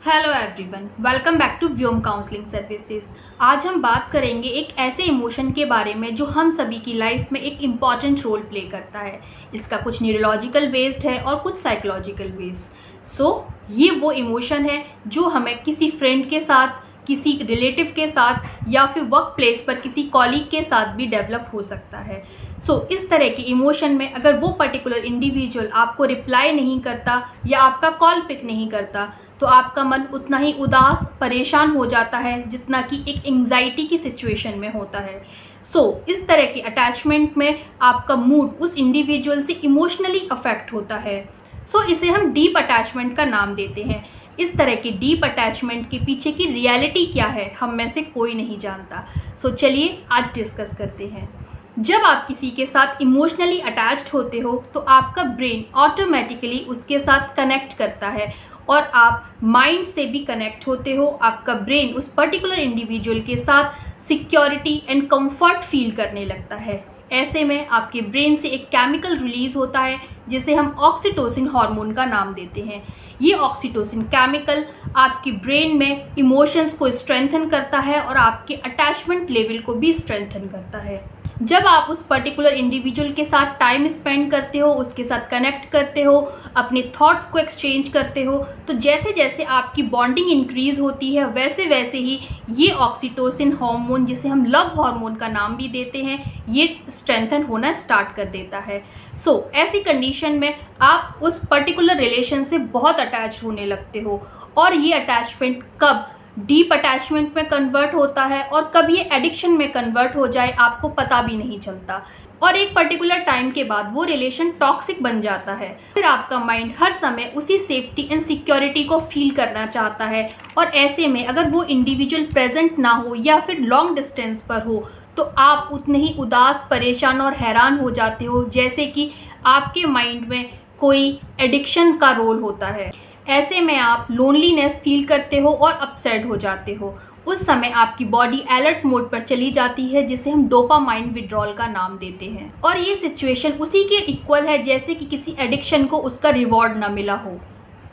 Hello everyone, welcome back to Vyom counselling services. आज हम बात करेंगे एक ऐसे इमोशन के बारे में जो हम सभी की लाइफ में एक इम्पॉर्टेंट रोल प्ले करता है। इसका कुछ न्यूरोलॉजिकल बेस्ड है और कुछ साइकोलॉजिकल बेस्ड। ये वो इमोशन है जो हमें किसी फ्रेंड के साथ, किसी रिलेटिव के साथ या फिर वर्क प्लेस पर किसी कॉलीग के साथ भी डेवलप हो सकता है। इस तरह के इमोशन में अगर वो पर्टिकुलर इंडिविजुअल आपको रिप्लाई नहीं करता या आपका कॉल पिक नहीं करता तो आपका मन उतना ही उदास, परेशान हो जाता है जितना कि एक एंग्जाइटी की सिचुएशन में होता है। इस तरह के अटैचमेंट में आपका मूड उस इंडिविजुअल से इमोशनली अफेक्ट होता है। इसे हम डीप अटैचमेंट का नाम देते हैं। इस तरह के डीप अटैचमेंट के पीछे की रियलिटी क्या है, हम में से कोई नहीं जानता। चलिए आज डिस्कस करते हैं। जब आप किसी के साथ इमोशनली अटैच्ड होते हो तो आपका ब्रेन ऑटोमेटिकली उसके साथ कनेक्ट करता है और आप माइंड से भी कनेक्ट होते हो। आपका ब्रेन उस पर्टिकुलर इंडिविजुअल के साथ सिक्योरिटी एंड कंफर्ट फील करने लगता है। ऐसे में आपके ब्रेन से एक केमिकल रिलीज होता है जिसे हम ऑक्सीटोसिन हार्मोन का नाम देते हैं। ये ऑक्सीटोसिन केमिकल आपके ब्रेन में इमोशंस को स्ट्रेंथन करता है और आपके अटैचमेंट लेवल को भी स्ट्रेंथन करता है। जब आप उस पर्टिकुलर इंडिविजुअल के साथ टाइम स्पेंड करते हो, उसके साथ कनेक्ट करते हो, अपने थॉट्स को एक्सचेंज करते हो, तो जैसे जैसे आपकी बॉन्डिंग इंक्रीज होती है वैसे वैसे ही ये ऑक्सीटोसिन हार्मोन, जिसे हम लव हार्मोन का नाम भी देते हैं, ये स्ट्रेंथन होना स्टार्ट कर देता है। ऐसी कंडीशन में आप उस पर्टिकुलर रिलेशन से बहुत अटैच होने लगते हो और ये अटैचमेंट कब डीप अटैचमेंट में कन्वर्ट होता है और कब ये एडिक्शन में कन्वर्ट हो जाए आपको पता भी नहीं चलता और एक पर्टिकुलर टाइम के बाद वो रिलेशन टॉक्सिक बन जाता है। फिर आपका माइंड हर समय उसी सेफ्टी एंड सिक्योरिटी को फील करना चाहता है और ऐसे में अगर वो इंडिविजुअल प्रेजेंट ना हो या फिर लॉन्ग डिस्टेंस पर हो तो आप उतने ही उदास, परेशान और हैरान हो जाते हो जैसे कि आपके माइंड में कोई एडिक्शन का रोल होता है। ऐसे में आप लोनलीनेस फील करते हो और अपसेट हो जाते हो। उस समय आपकी बॉडी अलर्ट मोड पर चली जाती है जिसे हम डोपामाइन विड्रॉल का नाम देते हैं और ये सिचुएशन उसी के इक्वल है जैसे कि किसी एडिक्शन को उसका रिवॉर्ड ना मिला हो।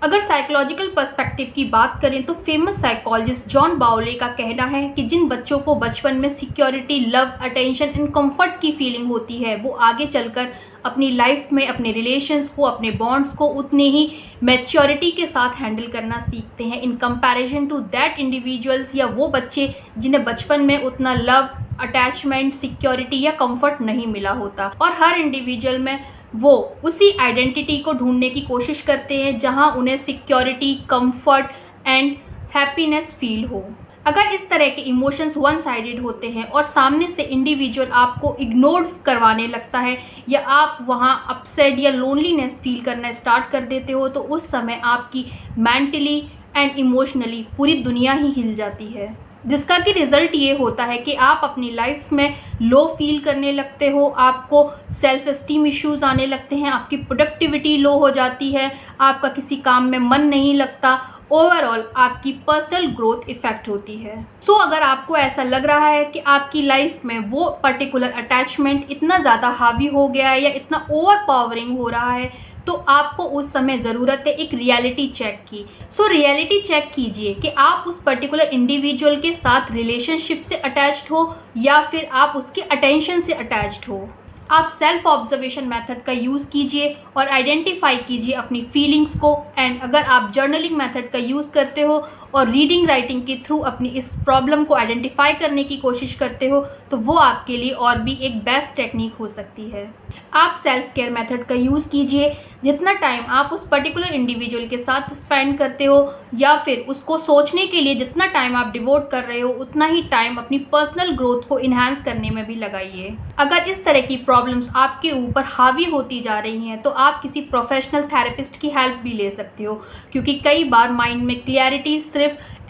अगर साइकोलॉजिकल पर्सपेक्टिव की बात करें तो फेमस साइकोलॉजिस्ट जॉन बाउले का कहना है कि जिन बच्चों को बचपन में security, love, attention and comfort की फीलिंग होती है वो आगे चलकर अपनी लाइफ में अपने रिलेशंस को, अपने बॉन्ड्स को उतने ही मैच्योरिटी के साथ हैंडल करना सीखते हैं in comparison to that individuals या वो बच्चे जिन्हें बचपन में उतना लव, अटैचमेंट, सिक्योरिटी या कंफर्ट नहीं मिला होता। और हर इंडिविजुअल में वो उसी आइडेंटिटी को ढूंढने की कोशिश करते हैं जहां उन्हें security, comfort and happiness feel हो। अगर इस तरह के इमोशंस वन साइडेड होते हैं और सामने से इंडिविजुअल आपको इग्नोर करवाने लगता है या आप वहां अपसेट या लोनलीनेस फील करना स्टार्ट कर देते हो तो उस समय आपकी मेंटली एंड इमोशनली पूरी दुनिया ही हिल जाती है, जिसका कि रिज़ल्ट ये होता है कि आप अपनी लाइफ में लो फील करने लगते हो, आपको सेल्फ एस्टीम इश्यूज़ आने लगते हैं, आपकी प्रोडक्टिविटी लो हो जाती है, आपका किसी काम में मन नहीं लगता, ओवरऑल आपकी पर्सनल ग्रोथ इफ़ेक्ट होती है। अगर आपको ऐसा लग रहा है कि आपकी लाइफ में वो पर्टिकुलर अटैचमेंट इतना ज़्यादा हावी हो गया है या इतना ओवर पावरिंग हो रहा है तो आपको उस समय ज़रूरत है एक रियलिटी चेक की। रियलिटी चेक कीजिए कि आप उस पर्टिकुलर इंडिविजुअल के साथ रिलेशनशिप से अटैच्ड हो या फिर आप उसके अटेंशन से अटैच्ड हो। आप सेल्फ ऑब्जर्वेशन मेथड का यूज़ कीजिए और आइडेंटिफाई कीजिए अपनी फीलिंग्स को। एंड अगर आप जर्नलिंग मेथड का यूज़ करते हो और रीडिंग, राइटिंग के थ्रू अपनी इस प्रॉब्लम को आइडेंटिफाई करने की कोशिश करते हो तो वो आपके लिए और भी एक बेस्ट टेक्निक हो सकती है। आप सेल्फ केयर मेथड का यूज़ कीजिए। जितना टाइम आप उस पर्टिकुलर इंडिविजुअल के साथ स्पेंड करते हो या फिर उसको सोचने के लिए जितना टाइम आप डिवोट कर रहे हो उतना ही टाइम अपनी पर्सनल ग्रोथ को इन्हांस करने में भी लगाइए। अगर इस तरह की प्रॉब्लम्स आपके ऊपर हावी होती जा रही हैं तो आप किसी प्रोफेशनल थेरेपिस्ट की हेल्प भी ले सकते हो, क्योंकि कई बार माइंड में क्लियरिटी सिर्फ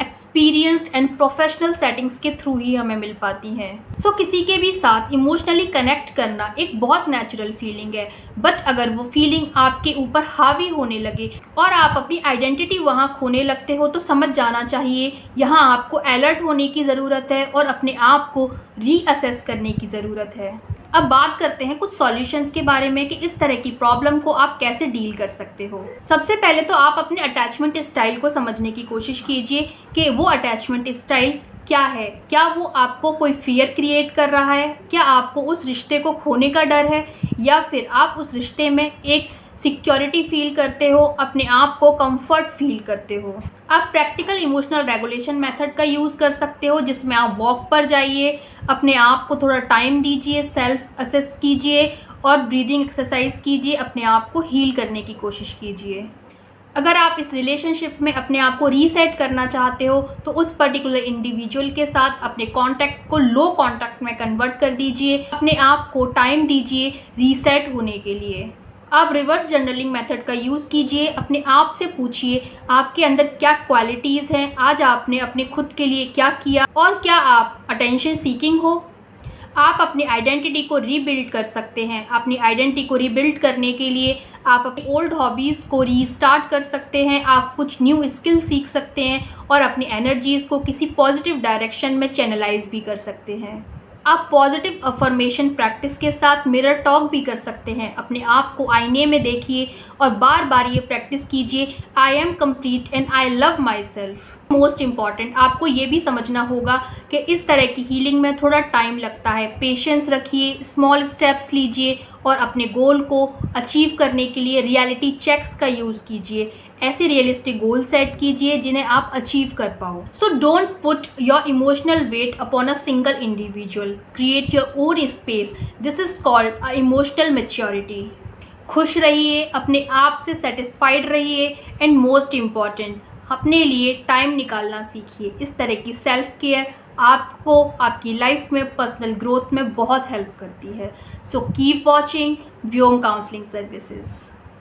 एक्सपीरियंस्ड एंड प्रोफेशनल सेटिंग्स के थ्रू ही हमें मिल पाती हैं। किसी के भी साथ इमोशनली कनेक्ट करना एक बहुत नेचुरल फीलिंग है, बट अगर वो फीलिंग आपके ऊपर हावी होने लगे और आप अपनी आइडेंटिटी वहाँ खोने लगते हो तो समझ जाना चाहिए यहाँ आपको अलर्ट होने की ज़रूरत है और अपने आप को रीअसेस करने की ज़रूरत है। अब बात करते हैं कुछ सॉल्यूशंस के बारे में कि इस तरह की प्रॉब्लम को आप कैसे डील कर सकते हो। सबसे पहले तो आप अपने अटैचमेंट स्टाइल को समझने की कोशिश कीजिए कि वो अटैचमेंट स्टाइल क्या है। क्या वो आपको कोई फियर क्रिएट कर रहा है, क्या आपको उस रिश्ते को खोने का डर है, या फिर आप उस रिश्ते में एक सिक्योरिटी फील करते हो, अपने आप को कंफर्ट फील करते हो। आप प्रैक्टिकल इमोशनल रेगुलेशन मेथड का यूज़ कर सकते हो, जिसमें आप वॉक पर जाइए, अपने आप को थोड़ा टाइम दीजिए, सेल्फ असेस कीजिए और ब्रीदिंग एक्सरसाइज कीजिए, अपने आप को हील करने की कोशिश कीजिए। अगर आप इस रिलेशनशिप में अपने आप को रीसेट करना चाहते हो तो उस पर्टिकुलर इंडिविजुअल के साथ अपने कॉन्टैक्ट को लो कॉन्टैक्ट में कन्वर्ट कर दीजिए, अपने आप को टाइम दीजिए रीसेट होने के लिए। आप रिवर्स जर्नलिंग मेथड का यूज़ कीजिए, अपने आप से पूछिए आपके अंदर क्या क्वालिटीज़ हैं, आज आपने अपने खुद के लिए क्या किया और क्या आप अटेंशन सीकिंग हो। आप अपनी आइडेंटिटी को रीबिल्ड कर सकते हैं। अपनी आइडेंटिटी को रीबिल्ड करने के लिए आप अपनी ओल्ड हॉबीज़ को रीस्टार्ट कर सकते हैं, आप कुछ न्यू स्किल सीख सकते हैं और अपनी एनर्जीज़ को किसी पॉजिटिव डायरेक्शन में चैनलाइज भी कर सकते हैं। आप पॉजिटिव अफर्मेशन प्रैक्टिस के साथ मिरर टॉक भी कर सकते हैं। अपने आप को आईने में देखिए और बार बार ये प्रैक्टिस कीजिए, I am complete and I love my self. Most important, आपको ये भी समझना होगा कि इस तरह की हीलिंग में थोड़ा टाइम लगता है। पेशेंस रखिए, स्मॉल स्टेप्स लीजिए और अपने गोल को अचीव करने के लिए रियलिटी चेक्स का यूज़ कीजिए। ऐसे रियलिस्टिक गोल सेट कीजिए जिन्हें आप अचीव कर पाओ। So don't put your emotional weight upon a single individual, create your own space. This is called a emotional maturity. खुश रहिए, अपने आप से सेटिस्फाइड रहिए एंड मोस्ट इम्पॉर्टेंट, अपने लिए टाइम निकालना सीखिए। इस तरह की सेल्फ केयर आपको आपकी लाइफ में पर्सनल ग्रोथ में बहुत हेल्प करती है। सो कीप वॉचिंग व्योम काउंसलिंग सर्विसेज।